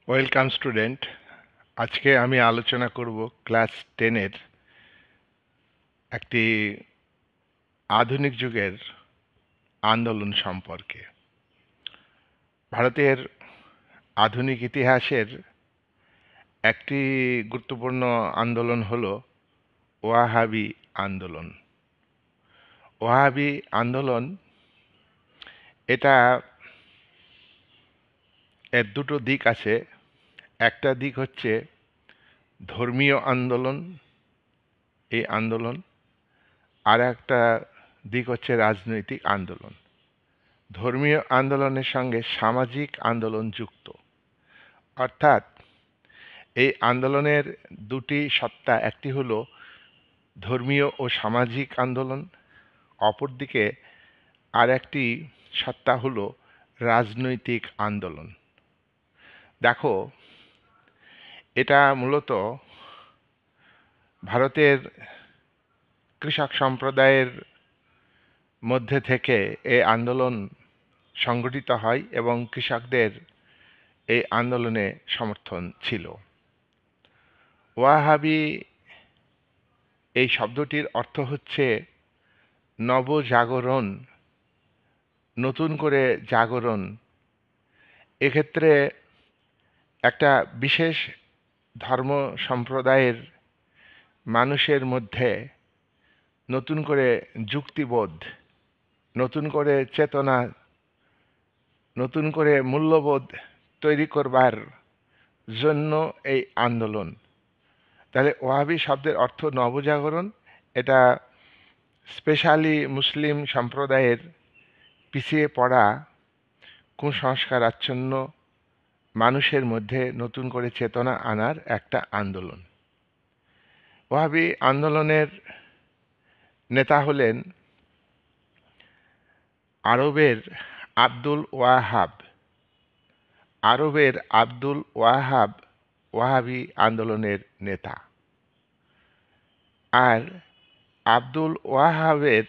Welcome student. আজকে আমি আলোচনা করব ক্লাস 10-এর একটি আধুনিক যুগের আন্দোলন সম্পর্কে। ভারতের আধুনিক ইতিহাসের একটি গুরুত্বপূর্ণ আন্দোলন হলো ওয়াহাবি আন্দোলন। ওয়াহাবি আন্দোলন এটা এর দুটো দিক আছে। একটা দিক হচ্ছে ধর্মীয় আন্দোলন, এই আন্দোলন, আর একটা দিক হচ্ছে রাজনৈতিক আন্দোলন। ধর্মীয় আন্দোলনের সঙ্গে সামাজিক আন্দোলন যুক্ত, অর্থাৎ এই আন্দোলনের দুটি সত্তা, একটি হলো ধর্মীয় ও সামাজিক আন্দোলন, অপরদিকে আর একটি সত্তা হলো রাজনৈতিক আন্দোলন। দেখো, এটা মূলত ভারতের কৃষক সম্প্রদায়ের মধ্যে থেকে এই আন্দোলন সংগঠিত হয় এবং কৃষকদের এই আন্দোলনে সমর্থন ছিল। ওয়াহাবি এই শব্দটির অর্থ হচ্ছে নবজাগরণ, নতুন করে জাগরণ। এক্ষেত্রে একটা বিশেষ ধর্ম সম্প্রদায়ের মানুষের মধ্যে নতুন করে যুক্তিবোধ, নতুন করে চেতনা, নতুন করে মূল্যবোধ তৈরি করবার জন্য এই আন্দোলন। তাহলে ওয়াহাবি শব্দের অর্থ নবজাগরণ। এটা স্পেশালি মুসলিম সম্প্রদায়ের পিছিয়ে পড়া কুসংস্কারাচ্ছন্ন মানুষের মধ্যে নতুন করে চেতনা আনার একটা আন্দোলন। ওয়াহাবি আন্দোলনের নেতা হলেন আরবের আব্দুল ওয়াহাব। আরবের আব্দুল ওয়াহাব ওয়াহাবি আন্দোলনের নেতা। আর আব্দুল ওয়াহাবের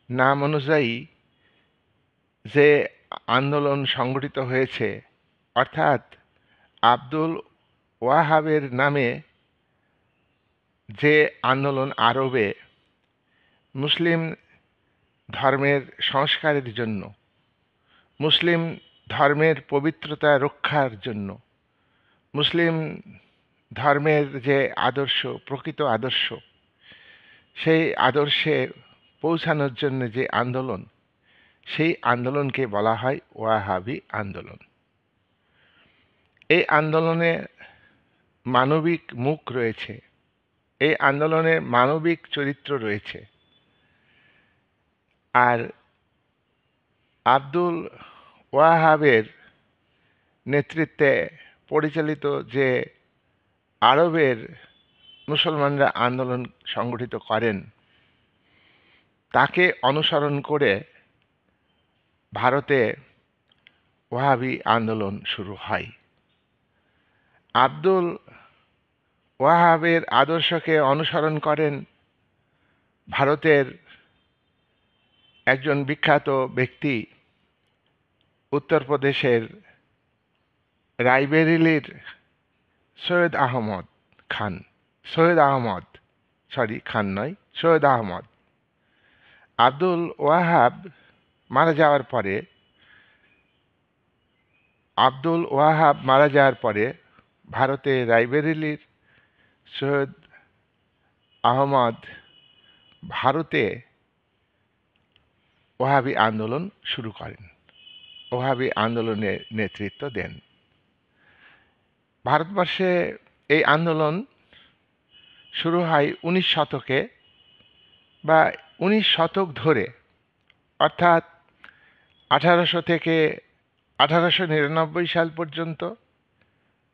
নাম অনুযায়ী যে আন্দোলন সংগঠিত হয়েছে, অর্থাৎ আব্দুল ওয়াহাবের নামে যে আন্দোলন আরবে মুসলিম ধর্মের সংস্কারের জন্য, মুসলিম ধর্মের পবিত্রতা রক্ষার জন্য, মুসলিম ধর্মের যে আদর্শ, প্রকৃত আদর্শ, সেই আদর্শে পৌঁছানোর জন্য যে আন্দোলন, সেই আন্দোলনকে বলা হয় ওয়াহাবি আন্দোলন। এই আন্দোলনে মানবিক মুখ রয়েছে, এই আন্দোলনে মানবিক চরিত্র রয়েছে। আর আব্দুল ওয়াহাবের নেতৃত্বে পরিচালিত যে আরবের মুসলমানরা আন্দোলন সংগঠিত করেন, তাকে অনুসরণ করে ভারতে ওয়াহাবি আন্দোলন শুরু হয়। আব্দুল ওয়াহাবের আদর্শকে অনুসরণ করেন ভারতের একজন বিখ্যাত ব্যক্তি, উত্তরপ্রদেশের রায়বেরেলির সৈয়দ আহমদ খান। সৈয়দ আহমদ, সরি, খান নয়, সৈয়দ আহমদ। আব্দুল ওয়াহাব মারা যাওয়ার পরে, আব্দুল ওয়াহাব মারা যাওয়ার পরে ভারতে রায়বেরেলির সৈয়দ আহমদ ভারতে ওয়াহাবি আন্দোলন শুরু করেন, ওয়াহাবি আন্দোলনে নেতৃত্ব দেন। ভারতবর্ষে এই আন্দোলন শুরু হয় 19 শতকে, বা 19 শতক ধরে, অর্থাৎ 1800 থেকে 1899 সাল পর্যন্ত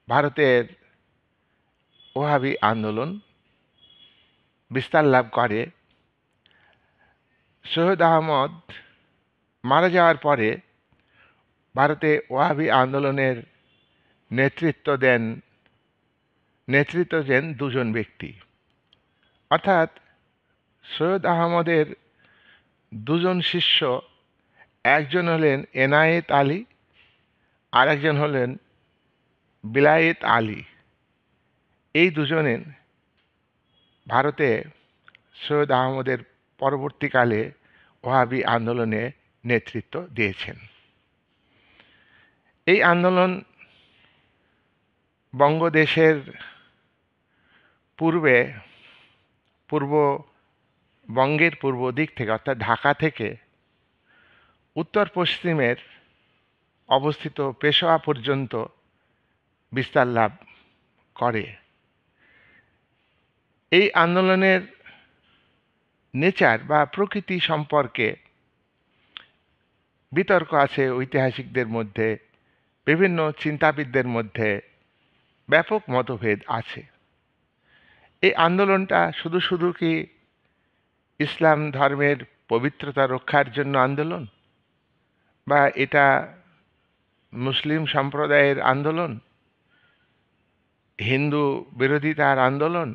ভারতের ওয়াহাবি আন্দোলন বিস্তার লাভ করে। সৈয়দ আহমদ মারা যাওয়ার পরে ভারতে ওয়াহাবি আন্দোলনের নেতৃত্ব দেন দুজন ব্যক্তি, অর্থাৎ সৈয়দ আহমদের দুজন শিষ্য, একজন হলেন এনায়েত আলী, আর একজন হলেন বিলায়েত আলী, এই দুজনের ভারতে সৈয়দ আহমদের পরবর্তীকালে ওহাবি আন্দোলনে নেতৃত্ব দিয়েছেন। এই আন্দোলন বঙ্গদেশের বঙ্গের পূর্ব দিক থেকে অর্থাৎ ঢাকা থেকে উত্তর পশ্চিমের অবস্থিত পেশোয়া পর্যন্ত বিস্তার লাভ করে। এই আন্দোলনের নেচার বা প্রকৃতি সম্পর্কে বিতর্ক আছে ঐতিহাসিকদের মধ্যে, বিভিন্ন চিন্তাবিদদের মধ্যে ব্যাপক মতভেদ আছে। এই আন্দোলনটা শুধু কি ইসলাম ধর্মের পবিত্রতা রক্ষার জন্য আন্দোলন, বা এটা মুসলিম সম্প্রদায়ের আন্দোলন, হিন্দু বিরোধিতার আন্দোলন,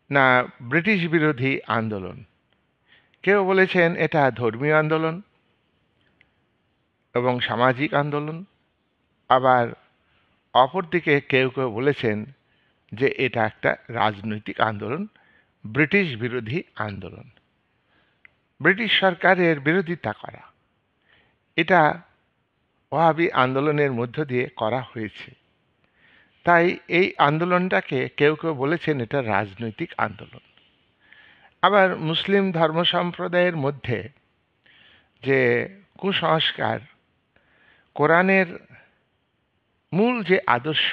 না ব্রিটিশ বিরোধী আন্দোলন? কেউ বলেছেন এটা ধর্মীয় আন্দোলন এবং সামাজিক আন্দোলন, আবার অপরদিকে কেউ বলেছেন যে এটা একটা রাজনৈতিক আন্দোলন, ব্রিটিশ বিরোধী আন্দোলন, ব্রিটিশ সরকারের বিরোধিতা করা। এটা ওহাবি আন্দোলনের মধ্য দিয়ে করা হয়েছে। তাই এই আন্দোলনটাকে কেউ বলেছেন এটা রাজনৈতিক আন্দোলন। আবার মুসলিম ধর্ম সম্প্রদায়ের মধ্যে যে কুসংস্কার, কোরআনের মূল যে আদর্শ,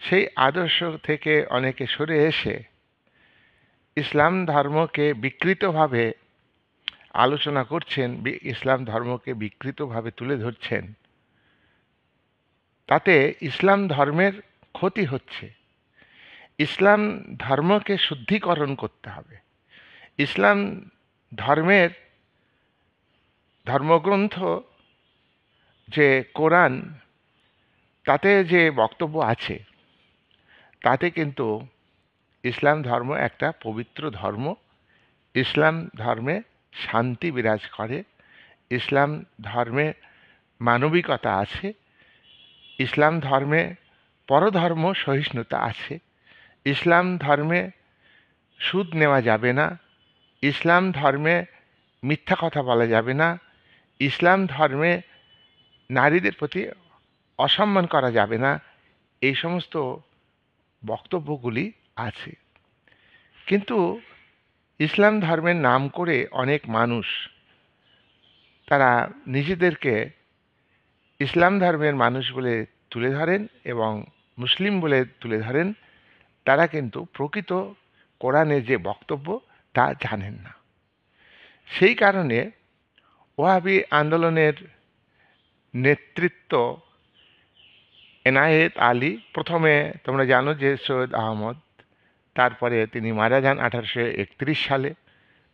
সেই আদর্শ থেকে অনেকে সরে এসে ইসলাম ধর্মকে বিকৃতভাবে আলোচনা করছেন, ইসলাম ধর্মকে বিকৃতভাবে তুলে ধরছেন, তাতে ইসলাম ধর্মের ক্ষতি হচ্ছে। ইসলাম ধর্মকে শুদ্ধিকরণ করতে হবে। ইসলাম ধর্মের ধর্মগ্রন্থ যে কোরআন, তাতে যে বক্তব্য আছে, তাতে কিন্তু ইসলাম ধর্ম একটা পবিত্র ধর্ম। ইসলাম ধর্মে শান্তি বিরাজ করে, ইসলাম ধর্মে মানবিকতা আছে, ইসলাম ধর্মে পরধর্ম সহিষ্ণুতা আছে, ইসলাম ধর্মে সুদ নেওয়া যাবে না, ইসলাম ধর্মে মিথ্যা কথা বলা যাবে না, ইসলাম ধর্মে নারীদের প্রতি অসম্মান করা যাবে না, এই সমস্ত বক্তব্যগুলি আছে। কিন্তু ইসলাম ধর্মের নাম করে অনেক মানুষ তারা নিজেদেরকে ইসলাম ধর্মের মানুষ বলে তুলে ধরেন এবং মুসলিম বলে তুলে ধরেন। তারা কিন্তু প্রকৃত কোরআনের যে বক্তব্য তা জানেন না। সেই কারণে ওহাবি আন্দোলনের নেতৃত্ব এনায়েত আলী, প্রথমে তোমরা জানো যে সৈয়দ আহমদ, তারপরে তিনি মারা যান 1831 সালে।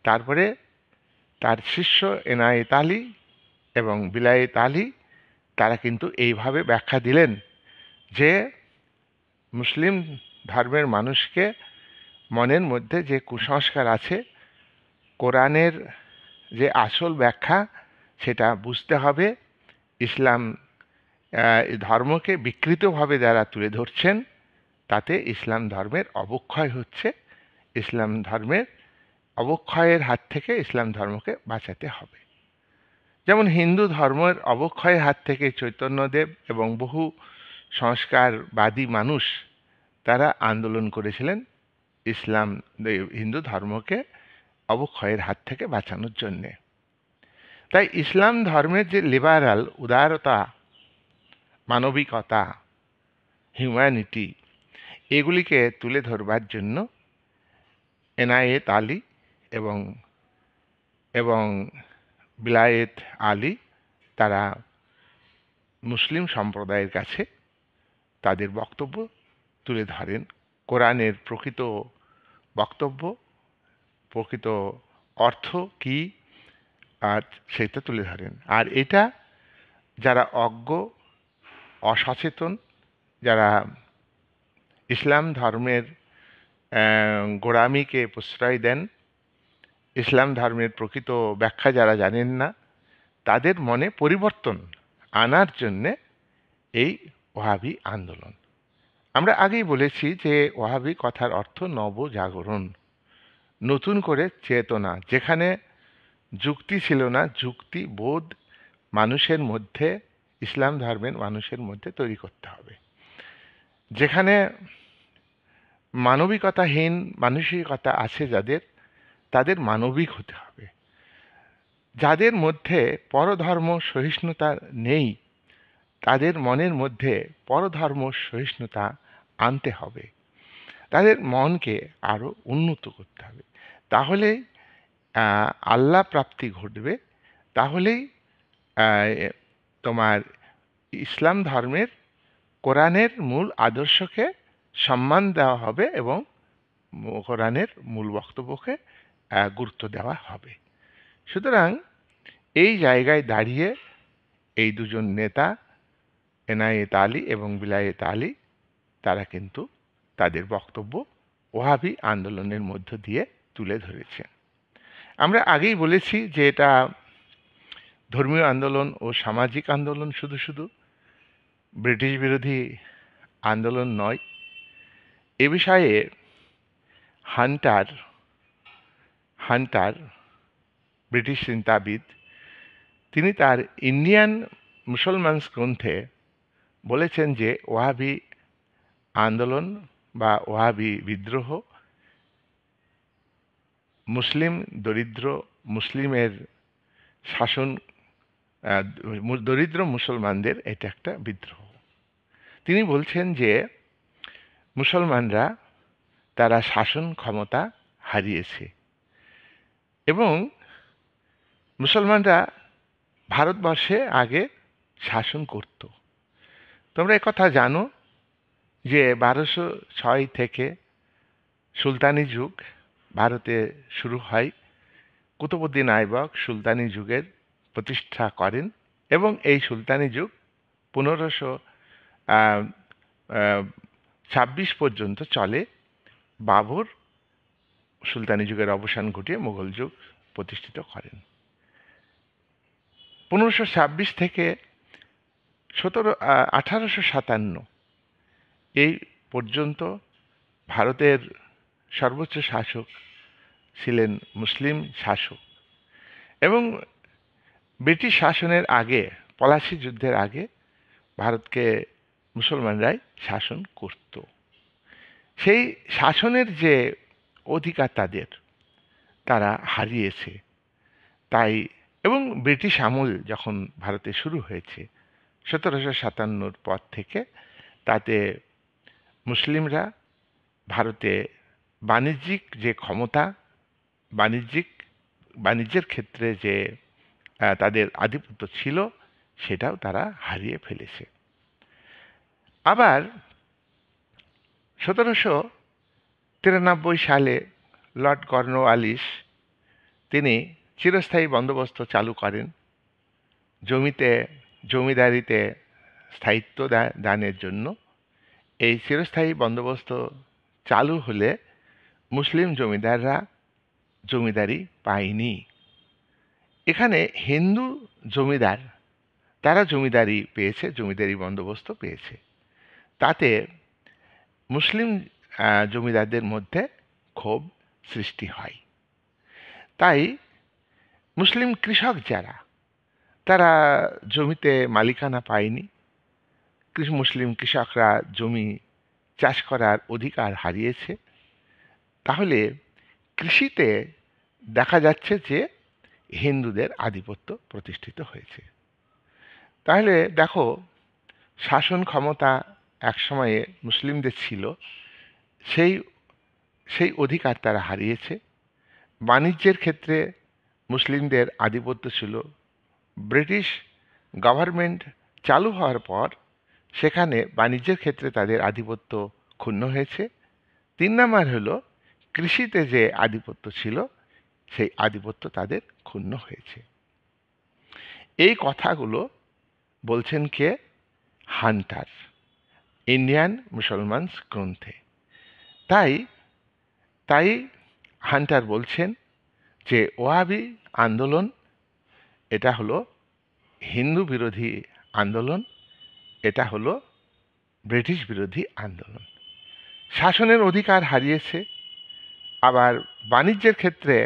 তারপরে তার শিষ্য এনায়েত আলী এবং বিলায়েত আলী, তারা কিন্তু এইভাবে ব্যাখ্যা দিলেন যে মুসলিম ধর্মের মানুষকে মনের মধ্যে যে কুসংস্কার আছে, কোরআনের যে আসল ব্যাখ্যা সেটা বুঝতে হবে। ইসলাম ধর্মকে বিকৃতভাবে যারা তুলে ধরছেন, তাতে ইসলাম ধর্মের অবক্ষয় হচ্ছে। ইসলাম ধর্মের অবক্ষয়ের হাত থেকে ইসলাম ধর্মকে বাঁচাতে হবে। যেমন হিন্দু ধর্মের অবক্ষয়ের হাত থেকে চৈতন্যদেব এবং বহু সংস্কারবাদী মানুষ তারা আন্দোলন করেছিলেন ইসলাম হিন্দু ধর্মকে অবক্ষয়ের হাত থেকে বাঁচানোর জন্যে। তাই ইসলাম ধর্মের যে লিবারাল উদারতা, মানবিকতা, হিউম্যানিটি, এগুলিকে তুলে ধরবার জন্য এনায়েত আলী এবং বিলায়েত আলী তারা মুসলিম সম্প্রদায়ের কাছে তাদের বক্তব্য তুলে ধরেন, কোরআনের প্রকৃত বক্তব্য, প্রকৃত অর্থ কি, আর সেটা তুলে ধরেন। আর এটা যারা অজ্ঞ, অসচেতন, যারা ইসলাম ধর্মের গোঁড়ামিকে প্রশ্রয় দেন, ইসলাম ধর্মের প্রকৃত ব্যাখ্যা যারা জানেন না, তাদের মনে পরিবর্তন আনার জন্যে এই ওয়াহাবি আন্দোলন। আমরা আগেই বলেছি যে ওয়াহাবি কথার অর্থ নবজাগরণ, নতুন করে চেতনা। যেখানে যুক্তি ছিল না, যুক্তিবোধ মানুষের মধ্যে, ইসলাম ধর্মের মানুষের মধ্যে তৈরি করতে হবে। যেখানে মানবিকতাহীন মানসিকতা আছে যাদের, তাদের মানবিক হতে হবে। যাদের মধ্যে পরধর্ম সহিষ্ণুতা নেই, তাদের মনের মধ্যে পরধর্ম সহিষ্ণুতা আনতে হবে। তাদের মনকে আরও উন্নত করতে হবে। তাহলেই আল্লাহ প্রাপ্তি ঘটবে। তাহলেই তোমার ইসলাম ধর্মের কোরআনের মূল আদর্শকে সম্মান দেওয়া হবে এবং কোরআনের মূল বক্তব্যকে গুরুত্ব দেওয়া হবে। সুতরাং এই জায়গায় দাঁড়িয়ে এই দুজন নেতা, এনায়েত আলী এবং বিলায়েত আলী, তারা কিন্তু তাদের বক্তব্য ওয়াহাবি আন্দোলনের মধ্য দিয়ে তুলে ধরেছেন। আমরা আগেই বলেছি যে এটা ধর্মীয় আন্দোলন ও সামাজিক আন্দোলন, শুধু শুধু ব্রিটিশ বিরোধী আন্দোলন নয়। এ বিষয়ে হান্টার ব্রিটিশ চিন্তাবিদ, তিনি তার ইন্ডিয়ান মুসলমানস গ্রন্থে বলেছেন যে ওয়াহাবি আন্দোলন বা ওয়াহাবি বিদ্রোহ মুসলিমের শাসন, দরিদ্র মুসলমানদের এটা একটা বিদ্রোহ। তিনি বলছেন যে মুসলমানরা তারা শাসন ক্ষমতা হারিয়েছে এবং মুসলমানরা ভারতবর্ষে আগে শাসন করত। তোমরা একথা জানো যে 1206 থেকে সুলতানি যুগ ভারতে শুরু হয়। কুতুবউদ্দিন আইবক সুলতানি যুগের প্রতিষ্ঠা করেন এবং এই সুলতানি যুগ 1526 পর্যন্ত চলে। বাবর সুলতানি যুগের অবসান ঘটিয়ে মুঘল যুগ প্রতিষ্ঠিত করেন। 1526 থেকে 1857 এই পর্যন্ত ভারতের সর্বোচ্চ শাসক ছিলেন মুসলিম শাসক এবং ব্রিটিশ শাসনের আগে, পলাশী যুদ্ধের আগে ভারতকে মুসলমানরাই শাসন করত। সেই শাসনের যে অধিকার তারা হারিয়েছে। তাই এবং ব্রিটিশ আমল যখন ভারতে শুরু হয়েছে 1757 পর থেকে, তাতে মুসলিমরা ভারতে বাণিজ্যিক যে ক্ষমতা, বাণিজ্যের ক্ষেত্রে যে তাদের আধিপত্য ছিল, সেটাও তারা হারিয়ে ফেলেছে। আবার 1793 সালে লর্ড কর্নওয়ালিস তিনি চিরস্থায়ী বন্দোবস্ত চালু করেন। জমিদারিতে স্থায়িত্ব দানের জন্য। এই চিরস্থায়ী বন্দোবস্ত চালু হলে মুসলিম জমিদাররা জমিদারি পায়নি। এখানে হিন্দু জমিদার, তারা জমিদারি পেয়েছে, জমিদারি বন্দোবস্ত পেয়েছে। তাতে মুসলিম জমিদারদের মধ্যে ক্ষোভ সৃষ্টি হয়। তাই মুসলিম কৃষক যারা, তারা জমিতে মালিকানা পায়নি। মুসলিম কৃষকরা জমি চাষ করার অধিকার হারিয়েছে। তাহলে কৃষিতে দেখা যাচ্ছে যে হিন্দুদের আধিপত্য প্রতিষ্ঠিত হয়েছে। তাহলে দেখো, শাসন ক্ষমতা একসময়ে মুসলিমদের ছিল, সেই অধিকার তারা হারিয়েছে। বাণিজ্যের ক্ষেত্রে মুসলিমদের আধিপত্য ছিল। ব্রিটিশ গভর্নমেন্ট চালু হওয়ার পর সেখানে বাণিজ্যের ক্ষেত্রে তাদের আধিপত্য ক্ষুণ্ণ হয়েছে। 3 নাম্বার হলো কৃষিতে যে আধিপত্য ছিল, সেই আধিপত্য তাদের ক্ষুণ্ণ হয়েছে। এই কথাগুলো বলছেন কে? হান্টার, ইন্ডিয়ান মুসলমানস গ্রন্থে। তাই হান্টার বলছেন যে ওয়াহাবি আন্দোলন এটা হলো হিন্দু বিরোধী আন্দোলন এটা হলো ব্রিটিশ বিরোধী আন্দোলন। শাসনের অধিকার হারিয়েছে, আবার বাণিজ্যের ক্ষেত্রে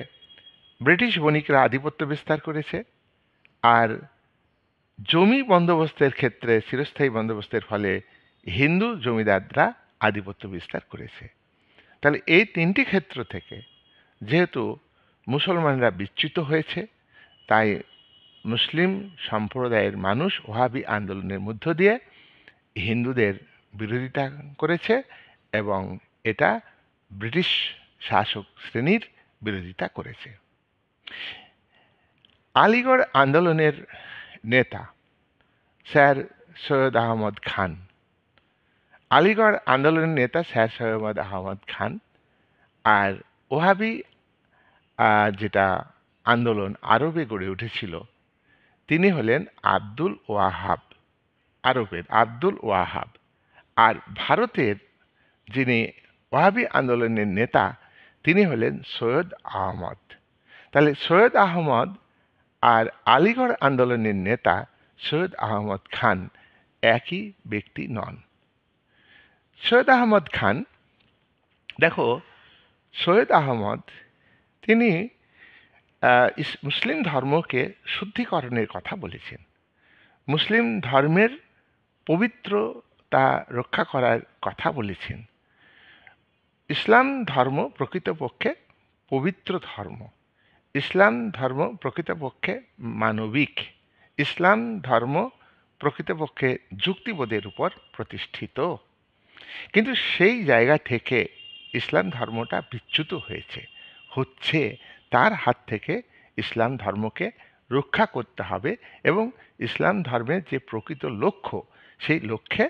ব্রিটিশ বণিকরা আধিপত্য বিস্তার করেছে, আর জমি বন্দোবস্তের ক্ষেত্রে চিরস্থায়ী বন্দোবস্তের ফলে হিন্দু জমিদাররা আধিপত্য বিস্তার করেছে। তাহলে এই তিনটি ক্ষেত্র থেকে যেহেতু মুসলমানরা বিচ্যুত হয়েছে, তাই মুসলিম সম্প্রদায়ের মানুষ ওহাবি আন্দোলনের মধ্য দিয়ে হিন্দুদের বিরোধিতা করেছে এবং এটা ব্রিটিশ শাসক শ্রেণীর বিরোধিতা করেছে। আলিগড় আন্দোলনের নেতা স্যার সৈয়দ আহমদ খান, আলিগড় আন্দোলনের নেতা স্যার সৈয়দ আহমদ খান, আর ওহাবি যেটা আন্দোলন আরবে গড়ে উঠেছিল তিনি হলেন আব্দুল ওয়াহাব, আরবের আব্দুল ওয়াহাব। আর ভারতের যিনি ওয়াহাবি আন্দোলনের নেতা তিনি হলেন সৈয়দ আহমদ। তাহলে সৈয়দ আহমদ আর আলিগড় আন্দোলনের নেতা সৈয়দ আহমদ খান একই ব্যক্তি নন। সৈয়দ আহমদ খান, দেখো সৈয়দ আহমদ তিনি মুসলিম ধর্মকে শুদ্ধিকরণের কথা বলেছেন, মুসলিম ধর্মের পবিত্রতা রক্ষা করার কথা বলেছেন। ইসলাম ধর্ম প্রকৃতপক্ষে পবিত্র ধর্ম, ইসলাম ধর্ম প্রকৃতপক্ষে মানবিক, ইসলাম ধর্ম প্রকৃতপক্ষে যুক্তিবোধের উপর প্রতিষ্ঠিত। কিন্তু সেই জায়গা থেকে ইসলাম ধর্মটা বিচ্যুত হচ্ছে, তার হাত থেকে ইসলাম ধর্মকে রক্ষা করতে হবে এবং ইসলাম ধর্মের যে প্রকৃত লক্ষ্য সেই লক্ষ্যে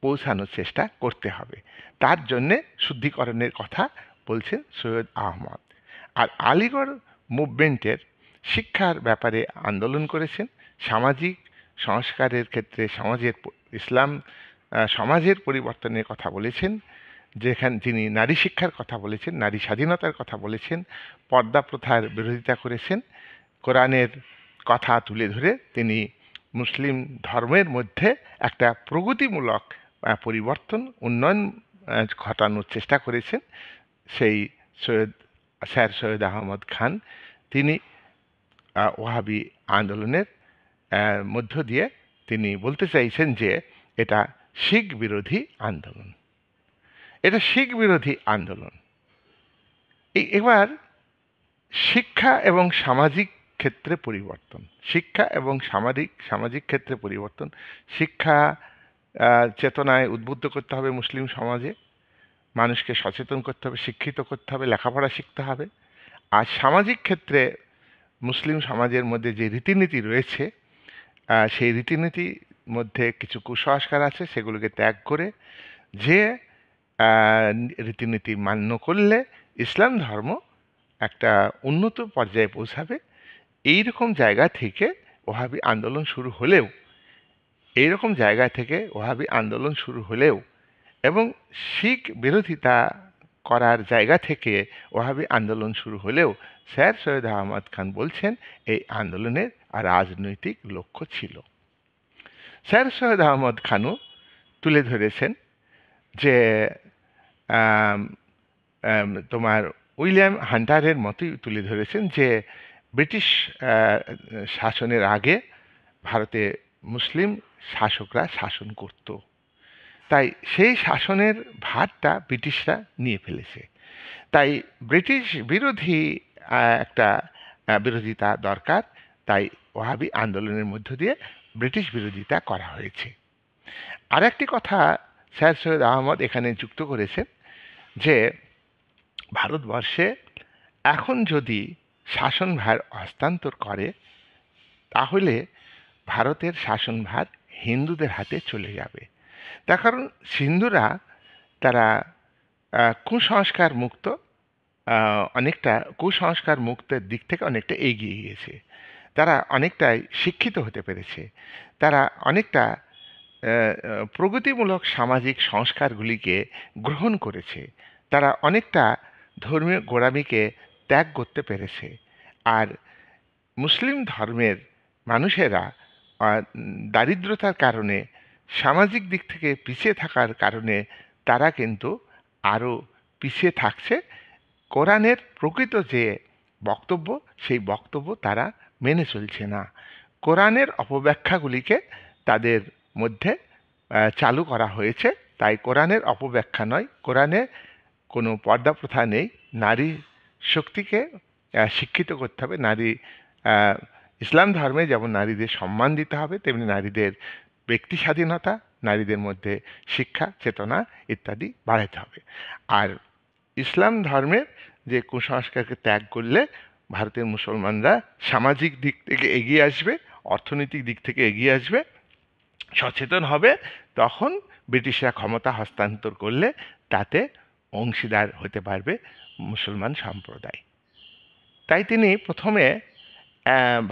পৌঁছানোর চেষ্টা করতে হবে। তার জন্যে শুদ্ধিকরণের কথা বলছেন সৈয়দ আহমদ। আর আলিগড় মুভমেন্টের শিক্ষার ব্যাপারে আন্দোলন করেছেন, সামাজিক সংস্কারের ক্ষেত্রে ইসলাম সমাজের পরিবর্তনের কথা বলেছেন, যেখানে তিনি নারী শিক্ষার কথা বলেছেন, নারী স্বাধীনতার কথা বলেছেন, পর্দা প্রথার বিরোধিতা করেছেন। কোরআনের কথা তুলে ধরে তিনি মুসলিম ধর্মের মধ্যে একটা প্রগতিমূলক পরিবর্তন, উন্নয়ন ঘটানোর চেষ্টা করেছেন। সেই স্যার সৈয়দ আহমদ খান তিনি ওহাবি আন্দোলনের মধ্য দিয়ে তিনি বলতে চাইছেন যে এটা শিখ বিরোধী আন্দোলন, এটা শিখ বিরোধী আন্দোলন। এবার শিক্ষা এবং সামাজিক ক্ষেত্রে পরিবর্তন, শিক্ষা এবং সামাজিক ক্ষেত্রে পরিবর্তন। শিক্ষা চেতনায় উদ্বুদ্ধ করতে হবে মুসলিম সমাজে, মানুষকে সচেতন করতে হবে, শিক্ষিত করতে হবে, লেখাপড়া শিখতে হবে। আর সামাজিক ক্ষেত্রে মুসলিম সমাজের মধ্যে যে রীতিনীতি রয়েছে সেই রীতিনীতির মধ্যে কিছু কুসংস্কার আছে, সেগুলোকে ত্যাগ করে যে রীতিনীতি মান্য করলে ইসলাম ধর্ম একটা উন্নত পর্যায়ে পৌঁছাবে, এইরকম জায়গা থেকে ওহাবি আন্দোলন শুরু হলেও এবং শিখ বিরোধিতা করার জায়গা থেকে ওহাবি আন্দোলন শুরু হলেও স্যার সৈয়দ আহমদ খান বলছেন এই আন্দোলনের রাজনৈতিক লক্ষ্য ছিল। স্যার সৈয়দ আহমদ খানও তুলে ধরেছেন যে তোমার উইলিয়াম হান্টারের মতোই তুলে ধরেছেন যে ব্রিটিশ শাসনের আগে ভারতে মুসলিম শাসকরা শাসন করত, তাই সেই শাসনের ভারটা ব্রিটিশরা নিয়ে ফেলেছে, তাই ব্রিটিশ বিরোধী একটা বিরোধিতা দরকার। তাই ওহাবি আন্দোলনের মধ্য দিয়ে ব্রিটিশ বিরোধিতা করা হয়েছে। আর একটি কথা স্যার সৈয়দ আহমদ এখানে যুক্ত করেছেন যে ভারতবর্ষে এখন যদি শাসনভার হস্তান্তর করে তাহলে ভারতের শাসনভার হিন্দুদের হাতে চলে যাবে। তার কারণ হিন্দুরা তারা কুসংস্কার মুক্তের দিক থেকে অনেকটা এগিয়ে গিয়েছে, তারা অনেকটাই শিক্ষিত হতে পেরেছে, তারা অনেকটা প্রগতিমূলক সামাজিক সংস্কারগুলিকে গ্রহণ করেছে, তারা অনেকটা ধর্মীয় গোঁড়ামিকে ত্যাগ করতে পেরেছে। আর মুসলিম ধর্মের মানুষেরা দারিদ্রতার কারণে, সামাজিক দিক থেকে পিছিয়ে থাকার কারণে তারা কিন্তু আরও পিছিয়ে থাকছে। কোরআনের প্রকৃত যে বক্তব্য, সেই বক্তব্য তারা মেনে চলছে না। কোরআনের অপব্যাখ্যাগুলিকে তাদের মধ্যে চালু করা হয়েছে। তাই কোরআনের অপব্যাখ্যা নয়, কোরআনে কোনো পর্দা প্রথা নেই। নারী শক্তিকে শিক্ষিত করতে হবে। ইসলাম ধর্মে যেমন নারীদের সম্মান দিতে হবে, তেমনি নারীদের ব্যক্তি স্বাধীনতা, নারীদের মধ্যে শিক্ষা, চেতনা ইত্যাদি বাড়াতে হবে। আর ইসলাম ধর্মের যে কুসংস্কারকে ত্যাগ করলে ভারতের মুসলমানরা সামাজিক দিক থেকে এগিয়ে আসবে, অর্থনৈতিক দিক থেকে এগিয়ে আসবে, সচেতন হবে। তখন ব্রিটিশরা ক্ষমতা হস্তান্তর করলে তাতে অংশীদার হতে পারবে মুসলমান সম্প্রদায়। তাই তিনি প্রথমে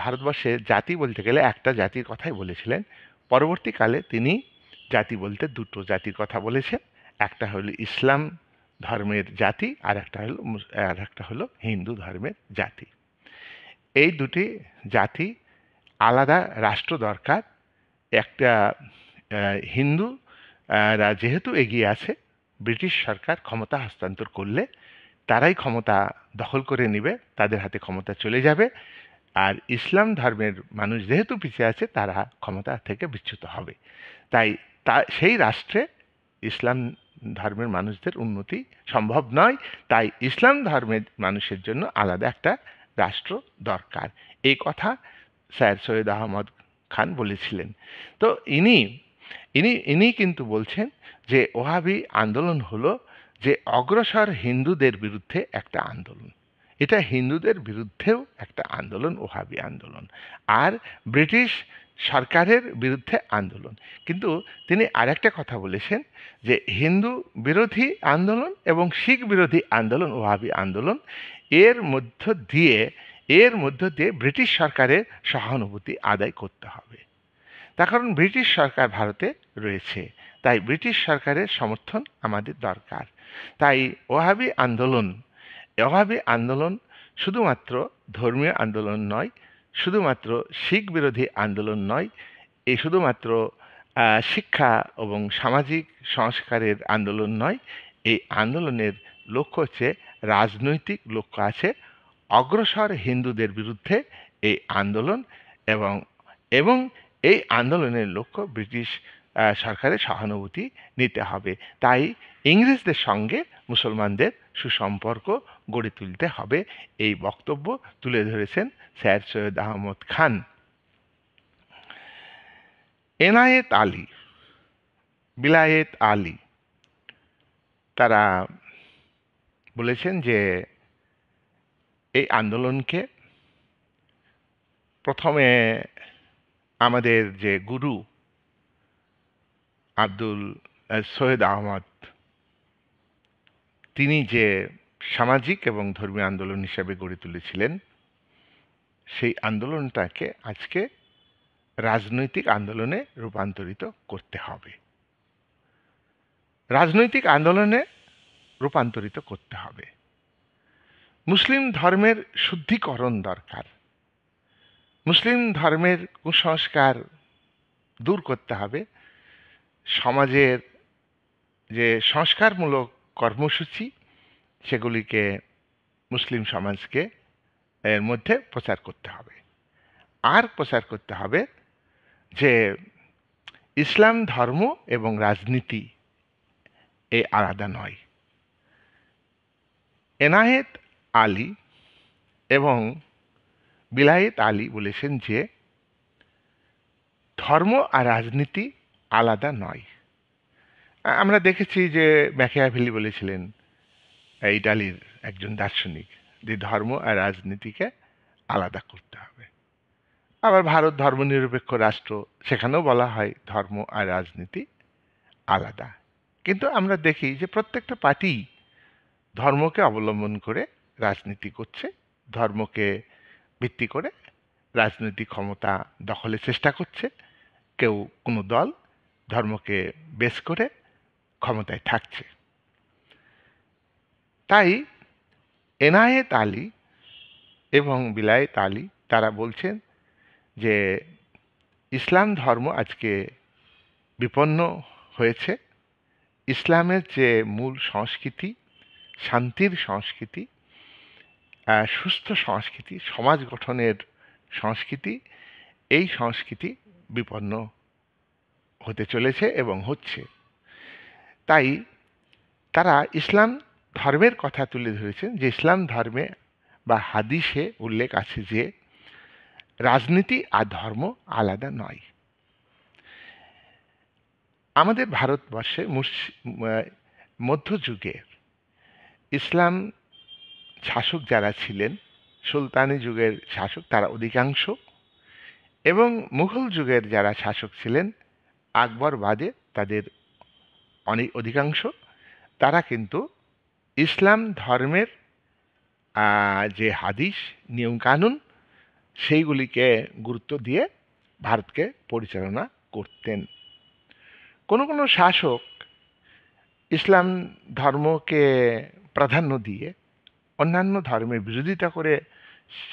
ভারতবর্ষে জাতি বলতে গেলে একটা জাতির কথাই বলেছিলেন। পরবর্তীকালে তিনি জাতি বলতে দুটো জাতির কথা বলেছেন। একটা হলো ইসলাম ধর্মের জাতি, আর একটা হলো হিন্দু ধর্মের জাতি। এই দুটি জাতি আলাদা রাষ্ট্র দরকার। একটা হিন্দুরা যেহেতু এগিয়ে আছে, ব্রিটিশ সরকার ক্ষমতা হস্তান্তর করলে তারাই ক্ষমতা দখল করে নেবে, তাদের হাতে ক্ষমতা চলে যাবে। আর ইসলাম ধর্মের মানুষ যেহেতু পিছিয়ে আছে, তারা ক্ষমতা থেকে বিচ্যুত হবে। তাই সেই রাষ্ট্রে ইসলাম ধর্মের মানুষদের উন্নতি সম্ভব নয়। তাই ইসলাম ধর্মের মানুষের জন্য আলাদা একটা রাষ্ট্র দরকার। এই কথা স্যার সৈয়দ আহমদ খান বলেছিলেন। তো ইনি কিন্তু বলছেন যে ওহাবি আন্দোলন হলো যে অগ্রসর হিন্দুদের বিরুদ্ধে একটা আন্দোলন। এটা হিন্দুদের বিরুদ্ধেও একটা আন্দোলন, ওহাবি আন্দোলন, আর ব্রিটিশ সরকারের বিরুদ্ধে আন্দোলন। কিন্তু তিনি আরেকটা কথা বলেছেন যে হিন্দু বিরোধী আন্দোলন এবং শিখ বিরোধী আন্দোলন, ওহাবি আন্দোলন, এর মধ্য দিয়ে ব্রিটিশ সরকারের সহানুভূতি আদায় করতে হবে। তার কারণ ব্রিটিশ সরকার ভারতে রয়েছে, তাই ব্রিটিশ সরকারের সমর্থন আমাদের দরকার। তাই ওহাবি আন্দোলন শুধুমাত্র ধর্মীয় আন্দোলন নয়, শুধুমাত্র শিখ বিরোধী আন্দোলন নয়, এই শুধুমাত্র শিক্ষা এবং সামাজিক সংস্কারের আন্দোলন নয়। এই আন্দোলনের লক্ষ্য হচ্ছে, রাজনৈতিক লক্ষ্য আছে, অগ্রসর হিন্দুদের বিরুদ্ধে এই আন্দোলন, এবং এই আন্দোলনের লক্ষ্য ব্রিটিশ সরকারের সহানুভূতি নিতে হবে। তাই ইংরেজদের সঙ্গে মুসলমানদের সুসম্পর্ক গড়ে তুলতে হবে। এই বক্তব্য তুলে ধরেছেন স্যার সৈয়দ আহমদ খান। এনায়েত আলী, বিলায়েত আলী, তারা বলেছেন যে এই আন্দোলনকে প্রথমে আমাদের যে গুরু সৈয়দ আহমদ, তিনি যে সামাজিক এবং ধর্মীয় আন্দোলন হিসেবে গড়ে তুলেছিলেন, সেই আন্দোলনটাকে আজকে রাজনৈতিক আন্দোলনে রূপান্তরিত করতে হবে। রাজনৈতিক আন্দোলনে রূপান্তরিত করতে হবে। মুসলিম ধর্মের শুদ্ধিকরণ দরকার। মুসলিম ধর্মের কুসংস্কার দূর করতে হবে। সমাজের যে সংস্কারমূলক কর্মসূচি, সেগুলিকে মুসলিম সমাজকে এর মধ্যে প্রচার করতে হবে। আর প্রচার করতে হবে যে ইসলাম ধর্ম এবং রাজনীতি এ আলাদা নয়। এনায়েত আলী এবং বিলায়েত আলী বলেছেন যে ধর্ম আর রাজনীতি আলাদা নয়। আমরা দেখেছি যে ম্যাকিয়াভেলি বলেছিলেন, ইটালির একজন দার্শনিক, যে ধর্ম আর রাজনীতিকে আলাদা করতে হবে। আবার ভারত ধর্মনিরপেক্ষ রাষ্ট্র, সেখানেও বলা হয় ধর্ম আর রাজনীতি আলাদা। কিন্তু আমরা দেখি যে প্রত্যেকটা পার্টি ধর্মকে অবলম্বন করে রাজনীতি করছে, ধর্মকে ভিত্তি করে রাজনৈতিক ক্ষমতা দখলের চেষ্টা করছে। কোনো দল ধর্মকে বেস করে ক্ষমতায় থাকছে। তাই এনায়েত আলী এবং বিলায়েত আলী তারা বলছেন যে ইসলাম ধর্ম আজকে বিপন্ন হয়েছে। ইসলামের যে মূল সংস্কৃতি, শান্তির সংস্কৃতি, সুস্থ সংস্কৃতি, সমাজ গঠনের সংস্কৃতি, এই সংস্কৃতি বিপন্ন হতে চলেছে এবং হচ্ছে। তাই তারা ইসলাম ধর্মের কথা তুলে ধরেছেন যে ইসলাম ধর্মে বা হাদিসে উল্লেখ আছে যে রাজনীতি আর ধর্ম আলাদা নয়। আমাদের ভারতবর্ষে মধ্যযুগে ইসলাম শাসক যারা ছিলেন, সুলতানি যুগের শাসক তারা অধিকাংশ, এবং মুঘল যুগের যারা শাসক ছিলেন আকবর বাদে তাদের অধিকাংশ, তারা কিন্তু ইসলাম ধর্মের যে হাদিস নিয়মকানুন সেইগুলিকে গুরুত্ব দিয়ে ভারতকে পরিচালনা করতেন। কোনো কোনো শাসক ইসলাম ধর্মকে প্রাধান্য দিয়ে অন্যান্য ধর্মের বিরোধিতা করে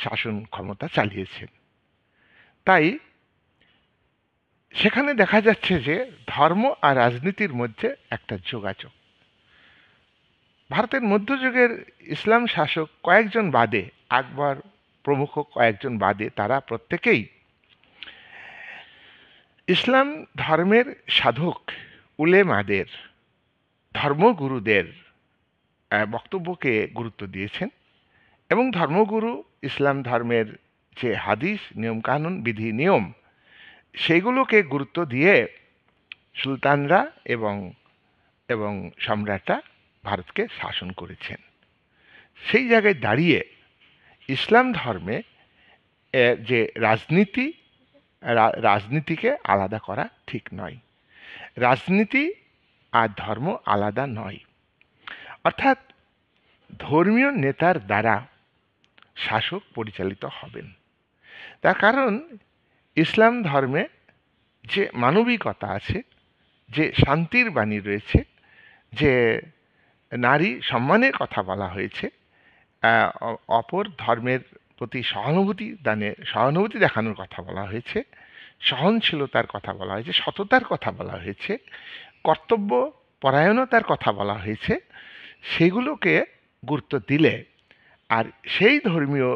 শাসন ক্ষমতা চালিয়েছেন। তাই সেখানে দেখা যাচ্ছে যে ধর্ম আর রাজনীতির মধ্যে একটা যোগাযোগ। ভারতের মধ্যযুগের ইসলাম শাসক কয়েকজন বাদে, আকবর প্রমুখ কয়েকজন বাদে, তারা প্রত্যেকেই ইসলাম ধর্মের সাধক উলেমাদের, ধর্মগুরুদের বক্তব্যকে গুরুত্ব দিয়েছেন এবং ধর্মগুরু ইসলাম ধর্মের যে হাদিস, নিয়মকানুন, বিধি নিয়ম সেগুলোকে গুরুত্ব দিয়ে সুলতানরা এবং সম্রাটরা ভারতকে শাসন করেছেন। সেই জায়গায় দাঁড়িয়ে ইসলাম ধর্মে যে রাজনীতিকে আলাদা করা ঠিক নয়। রাজনীতি আর ধর্ম আলাদা নয়। অর্থাৎ ধর্মীয় নেতার দ্বারা শাসক পরিচালিত হবেন। তার কারণ ইসলাম ধর্মে যে মানবিকতা আছে, যে শান্তির বাণী রয়েছে, যে নারী সম্মানের কথা বলা হয়েছে, অপর ধর্মের প্রতি সহানুভূতি দেখানোর কথা বলা হয়েছে, সহনশীলতার কথা বলা হয়েছে, সততার কথা বলা হয়েছে, কর্তব্য পরায়ণতার কথা বলা হয়েছে, সেগুলোকে গুরুত্ব দিলে আর সেই ধর্মীয়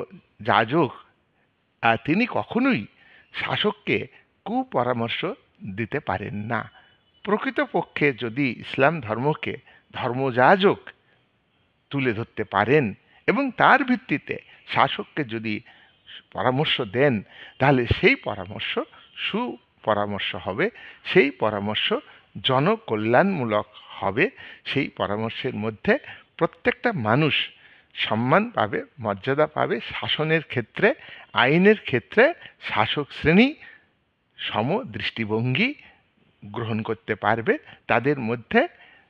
যাজক তিনি কখনোই শাসককে কুপরামর্শ দিতে পারেন না। প্রকৃতপক্ষে যদি ইসলাম ধর্মকে ধর্মযাজক তুলে ধরতে পারেন এবং তার ভিত্তিতে শাসককে যদি পরামর্শ দেন, তাহলে সেই পরামর্শ সুপরামর্শ হবে, সেই পরামর্শ জনকল্যাণমূলক হবে, সেই পরামর্শের মধ্যে প্রত্যেকটা মানুষ সম্মান পাবে, মর্যাদা পাবে। শাসনের ক্ষেত্রে, আইনের ক্ষেত্রে শাসক শ্রেণী সমদৃষ্টিভঙ্গি গ্রহণ করতে পারবে। তাদের মধ্যে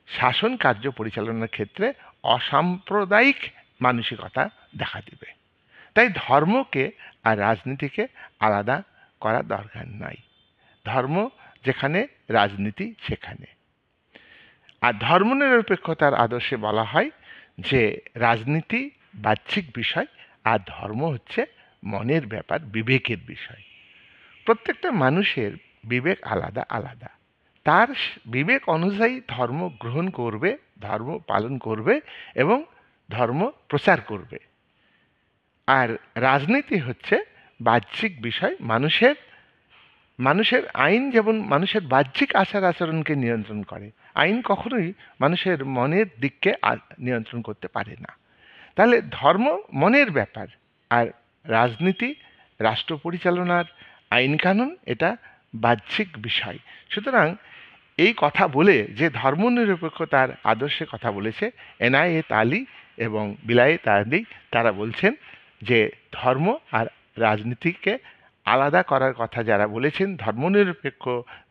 শাসন কার্য পরিচালনার ক্ষেত্রে অসাম্প্রদায়িক মানসিকতা দেখা দিবে। তাই ধর্মকে আর রাজনীতিকে আলাদা করা দরকার নাই। ধর্ম যেখানে, রাজনীতি সেখানে। আর ধর্মনিরপেক্ষতার আদর্শে বলা হয় যে রাজনীতি বাহ্যিক বিষয় আর ধর্ম হচ্ছে মনের ব্যাপার, বিবেকের বিষয়। প্রত্যেকটা মানুষের বিবেক আলাদা আলাদা। তার বিবেক অনুযায়ী ধর্ম গ্রহণ করবে, ধর্ম পালন করবে এবং ধর্ম প্রচার করবে। আর রাজনীতি হচ্ছে বাহ্যিক বিষয়। মানুষের আইন যেমন মানুষের বাহ্যিক আচার আচরণকে নিয়ন্ত্রণ করে, আইন কখনোই মানুষের মনের দিককে নিয়ন্ত্রণ করতে পারে না। তাহলে ধর্ম মনের ব্যাপার, আর রাজনীতি, রাষ্ট্র পরিচালনার আইন কানুন, এটা বাহ্যিক বিষয়। সুতরাং এই কথা বলে যে ধর্মনিরপেক্ষতার আদর্শে কথা বলেছে এনায়েত আলী এবং বিলায়েত আলী, তারা বলছেন যে ধর্ম আর রাজনীতিকে আলাদা করার কথা যারা বলেছেন, ধর্মনিরপেক্ষ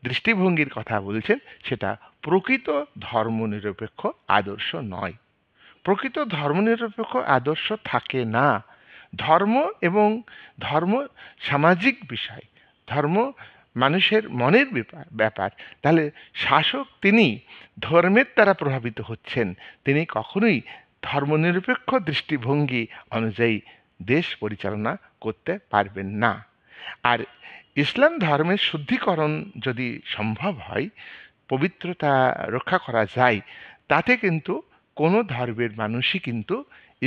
দৃষ্টিভঙ্গির কথা বলছেন, সেটা প্রকৃত ধর্মনিরপেক্ষ আদর্শ নয়। প্রকৃত ধর্মনিরপেক্ষ আদর্শ থাকে না। ধর্ম সামাজিক বিষয়, ধর্ম মানুষের মনের ব্যাপার। তাহলে শাসক তিনি ধর্মের দ্বারা প্রভাবিত হচ্ছেন, তিনি কখনোই ধর্মনিরপেক্ষ দৃষ্টিভঙ্গি অনুযায়ী দেশ পরিচালনা করতে পারবেন না। আর ইসলাম ধর্মের শুদ্ধিকরণ যদি সম্ভব হয়, পবিত্রতা রক্ষা করা যায়, তাতে কিন্তু কোনো ধর্মের মানুষই কিন্তু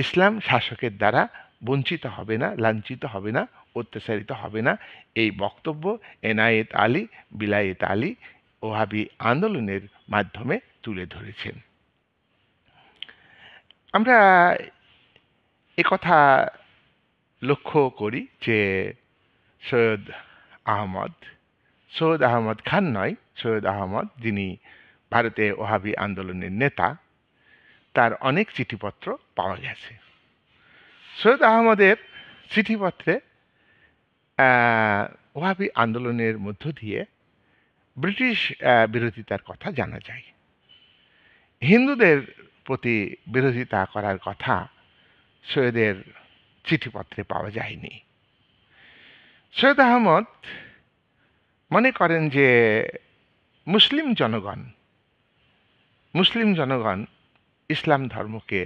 ইসলাম শাসকের দ্বারা বঞ্চিত হবে না, লাঞ্ছিত হবে না, অত্যাচারিত হবে না। এই বক্তব্য এনায়েত আলী, বিলায়েত আলী ওহাবি আন্দোলনের মাধ্যমে তুলে ধরেছেন। আমরা একথা লক্ষ্য করি যে সৈয়দ আহমদ, সৈয়দ আহমদ খান নয়, সৈয়দ আহমদ, যিনি ভারতে ওহাবি আন্দোলনের নেতা, তার অনেক চিঠিপত্র পাওয়া গেছে। সৈয়দ আহমদের চিঠিপত্রে ওহাবি আন্দোলনের মধ্য দিয়ে ব্রিটিশ বিরোধিতার কথা জানা যায়। হিন্দুদের প্রতি বিরোধিতা করার কথা সৈয়দের চিঠিপত্রে পাওয়া যায়নি। সৈয়দ আহমদ মনে করেন যে মুসলিম জনগণ ইসলাম ধর্মকে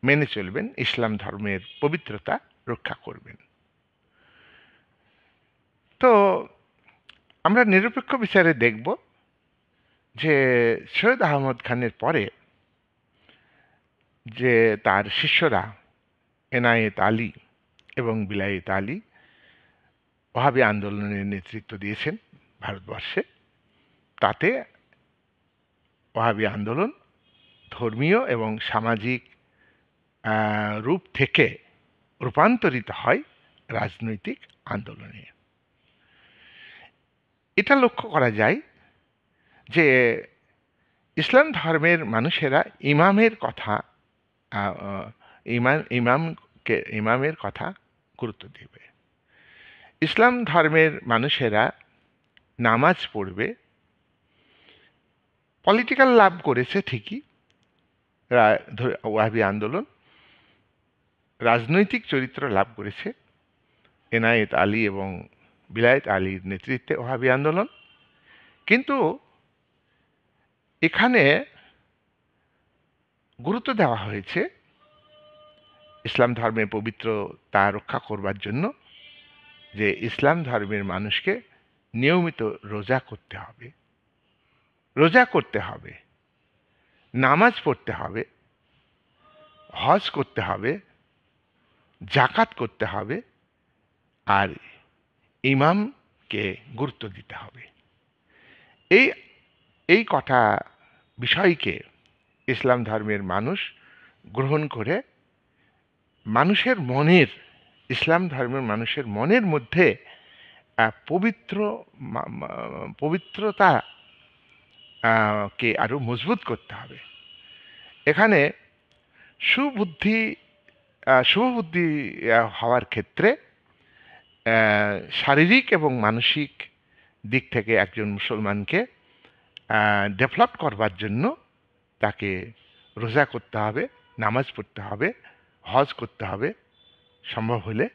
মেনে চলবেন, ইসলাম ধর্মের পবিত্রতা রক্ষা করবেন। তো আমরা নিরপেক্ষ বিচারে দেখব যে সৈয়দ আহমদ খানের পরে যে তার শিষ্যরা এনায়েত আলী এবং বিলায়েত আলী ওহাবি আন্দোলনের নেতৃত্ব দিয়েছেন ভারতবর্ষে, তাতে ওহাবি আন্দোলন ধর্মীয় এবং সামাজিক রূপ থেকে রূপান্তরিত হয় রাজনৈতিক আন্দোলনে। এটা লক্ষ্য করা যায় যে ইসলাম ধর্মের মানুষেরা ইমামের কথা গুরুত্ব দেবে। ইসলাম ধর্মের মানুষেরা নামাজ পড়বে। পলিটিক্যাল লাভ করেছে ঠিকই ওয়াহাবি আন্দোলন, রাজনৈতিক চরিত্র লাভ করেছে এনায়েত আলী এবং বিলায়েত আলীর নেতৃত্বে ওহাবি আন্দোলন। কিন্তু এখানে গুরুত্ব দেওয়া হয়েছে ইসলাম ধর্মের পবিত্রতা রক্ষা করবার জন্য যে ইসলাম ধর্মের মানুষকে নিয়মিত রোজা করতে হবে, নামাজ পড়তে হবে, হজ করতে হবে, জাকাত করতে হবে, আর ইমামকে গুরুত্ব দিতে হবে। এই কটা বিষয়কে ইসলাম ধর্মের মানুষ গ্রহণ করে ইসলাম ধর্মের মানুষের মনের মধ্যে পবিত্রতা কে আরো মজবুত করতে হবে। এখানে শুভবুদ্ধি হওয়ার ক্ষেত্রে শারীরিক এবং মানসিক দিক থেকে একজন মুসলমানকে ডেভেলপ করবার জন্য তাকে রোজা করতে হবে, নামাজ পড়তে হবে, হজ করতে হবে, সম্ভব হলে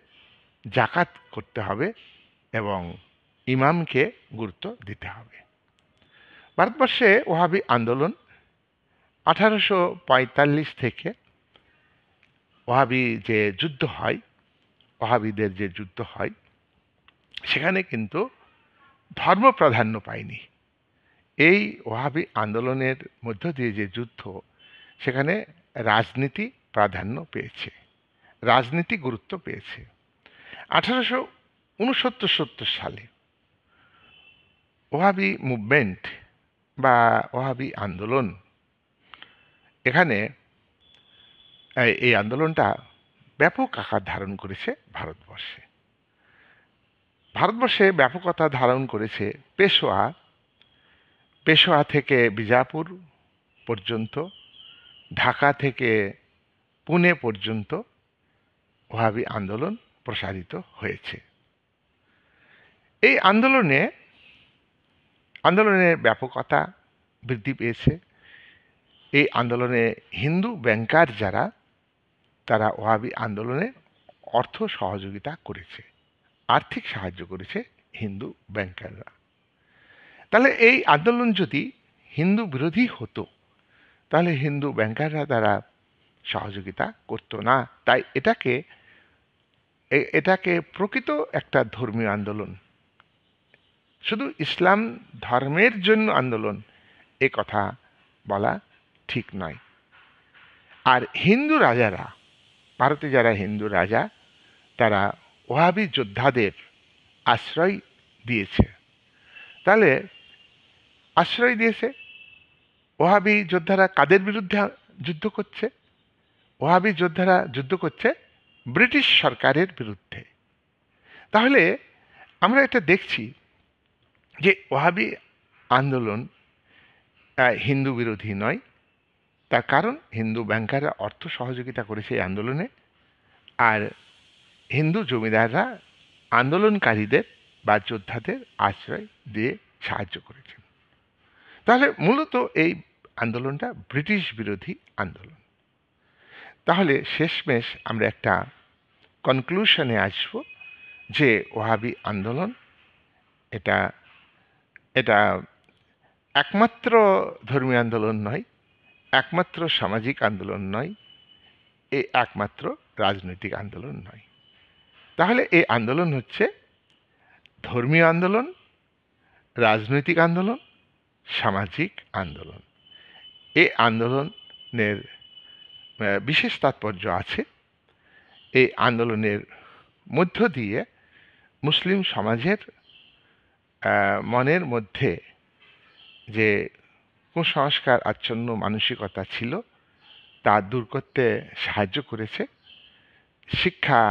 জাকাত করতে হবে এবং ইমামকে গুরুত্ব দিতে হবে। ভারতবর্ষে ওহাবি আন্দোলন 1845 থেকে ওহাবিদের যে যুদ্ধ হয় সেখানে কিন্তু ধর্ম প্রাধান্য পায়নি। এই ওহাবি আন্দোলনের মধ্য দিয়ে যে যুদ্ধ, সেখানে রাজনীতি প্রাধান্য পেয়েছে, রাজনীতি গুরুত্ব পেয়েছে। 1869-70 সালে ওহাবি মুভমেন্ট বা ওহাবি আন্দোলন, এখানে এই আন্দোলনটা ব্যাপক আকার ধারণ করেছে ভারতবর্ষে ব্যাপকতা ধারণ করেছে পেশোয়া থেকে বিজাপুর পর্যন্ত, ঢাকা থেকে পুনে পর্যন্ত ওহাবি আন্দোলন প্রসারিত হয়েছে। এই আন্দোলনের ব্যাপকতা বৃদ্ধি পেয়েছে। এই আন্দোলনে হিন্দু ব্যাংকার যারা, তারা ওহাবি আন্দোলনে অর্থ সহযোগিতা করেছে, আর্থিক সাহায্য করেছে হিন্দু ব্যাংকাররা। তাহলে এই আন্দোলন যদি হিন্দু বিরোধী হতো, তাহলে হিন্দু ব্যাংকাররা তারা সহযোগিতা করতো না। তাই এটাকে প্রকৃত একটা ধর্মীয় আন্দোলন শুধু ইসলাম ধর্মের জন্য আন্দোলন এ কথা বলা ঠিক নয়। আর হিন্দু রাজারা, ভারতে যারা হিন্দু রাজা, তারা ওহাবি যোদ্ধাদের আশ্রয় দিয়েছে। তাহলে আশ্রয় দিয়েছে, ওহাবি যোদ্ধারা কাদের বিরুদ্ধে যুদ্ধ করছে? ওহাবি যোদ্ধারা যুদ্ধ করছে ব্রিটিশ সরকারের বিরুদ্ধে। তাহলে আমরা এটা দেখছি যে ওহাবি আন্দোলন হিন্দু বিরোধী নয়। তার কারণ হিন্দু ব্যাংকাররা অর্থ সহযোগিতা করেছে এই আন্দোলনে, আর হিন্দু জমিদাররা আন্দোলনকারীদের বা যোদ্ধাদের আশ্রয় দিয়ে সাহায্য করেছেন। তাহলে মূলত এই আন্দোলনটা ব্রিটিশ বিরোধী আন্দোলন। তাহলে শেষমেশ আমরা একটা কনক্লুশনে আসব যে ওহাবি আন্দোলন এটা এটা একমাত্র ধর্মীয় আন্দোলন নয়, একমাত্র সামাজিক আন্দোলন নয়, এই একমাত্র রাজনৈতিক আন্দোলন নয়। তাহলে এই আন্দোলন হচ্ছে ধর্মীয় আন্দোলন, রাজনৈতিক আন্দোলন, সামাজিক আন্দোলন। এই আন্দোলনের বিশেষ তাৎপর্য আছে। এই আন্দোলনের মধ্য দিয়ে মুসলিম সমাজের মনের মধ্যে যে কুসংস্কার আচ্ছন্ন মানসিকতা ছিল তা দূর করতে সাহায্য করেছে। শিক্ষা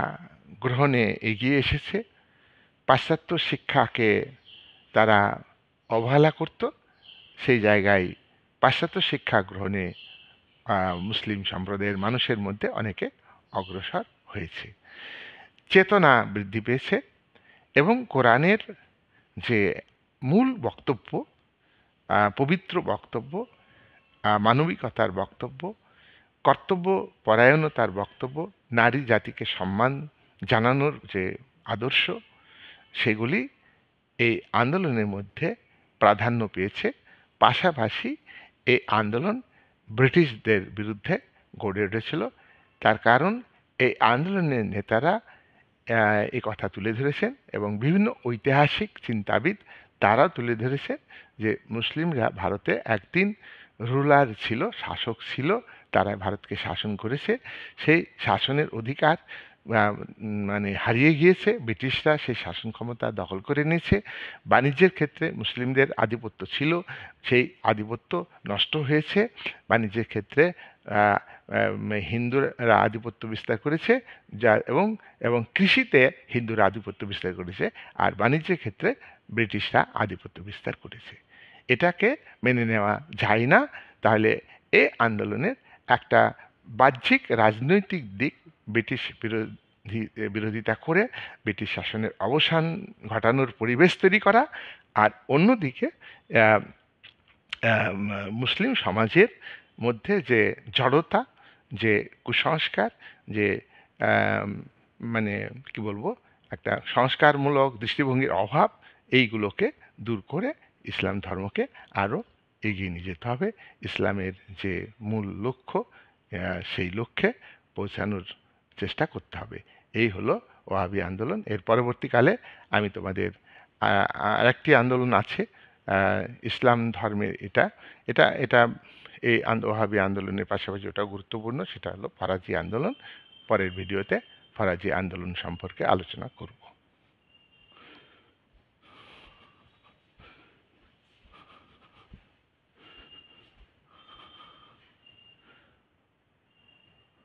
গ্রহণে এগিয়ে এসেছে। পাশ্চাত্য শিক্ষাকে তারা অবহেলা করত, সেই জায়গায় পাশ্চাত্য শিক্ষা গ্রহণে মুসলিম সম্প্রদায়ের মানুষের মধ্যে অনেকে অগ্রসর হয়েছে, চেতনা বৃদ্ধি পেয়েছে এবং কোরআনের যে মূল বক্তব্য, পবিত্র বক্তব্য, মানবিকতার বক্তব্য, কর্তব্য পরায়ণতার বক্তব্য, নারী জাতিকে সম্মান জানানোর যে আদর্শ, সেগুলি এই আন্দোলনের মধ্যে প্রাধান্য পেয়েছে। পাশাপাশি এই আন্দোলন ব্রিটিশদের বিরুদ্ধে গড়ে উঠেছিল। তার কারণ এই আন্দোলনের নেতারা এই কথা তুলে ধরেছেন এবং বিভিন্ন ঐতিহাসিক চিন্তাবিদ তারাও তুলে ধরেছে যে মুসলিমরা ভারতে একদিন রুলার ছিল, শাসক ছিল, তারা ভারতকে শাসন করেছে। সেই শাসনের অধিকার মানে হারিয়ে গিয়েছে, ব্রিটিশরা সেই শাসন ক্ষমতা দখল করে নিয়েছে। বাণিজ্যের ক্ষেত্রে মুসলিমদের আধিপত্য ছিল, সেই আধিপত্য নষ্ট হয়েছে। বাণিজ্যের ক্ষেত্রে হিন্দুরা আধিপত্য বিস্তার করেছে, যা এবং কৃষিতে হিন্দুরা আধিপত্য বিস্তার করেছে, আর বাণিজ্যের ক্ষেত্রে ব্রিটিশরা আধিপত্য বিস্তার করেছে। এটাকে মেনে নেওয়া যায় না। তাহলে এই আন্দোলনের একটা বাহ্যিক রাজনৈতিক দিক ব্রিটিশ বিরোধিতা করে ব্রিটিশ শাসনের অবসান ঘটানোর পরিবেশ তৈরি করা, আর অন্যদিকে মুসলিম সমাজের মধ্যে যে জড়তা, যে কুসংস্কার, যে মানে কি বলবো, একটা সংস্কারমূলক দৃষ্টিভঙ্গির অভাব, এইগুলোকে দূর করে ইসলাম ধর্মকে আরও এগিয়ে নিয়ে যেতে হবে। ইসলামের যে মূল লক্ষ্য, সেই লক্ষ্যে পৌঁছানোর চেষ্টা করতে হবে। এই হলো ওয়াহাবি আন্দোলন। এর পরবর্তীকালে আমি তোমাদের আরেকটি আন্দোলন আছে ইসলাম ধর্মের, এটা এটা এটা এই ওয়াহাবি আন্দোলনের পাশাপাশি ওটাও গুরুত্বপূর্ণ, সেটা হলো ফরাজি আন্দোলন। পরের ভিডিওতে ফরাজি আন্দোলন সম্পর্কে আলোচনা করব।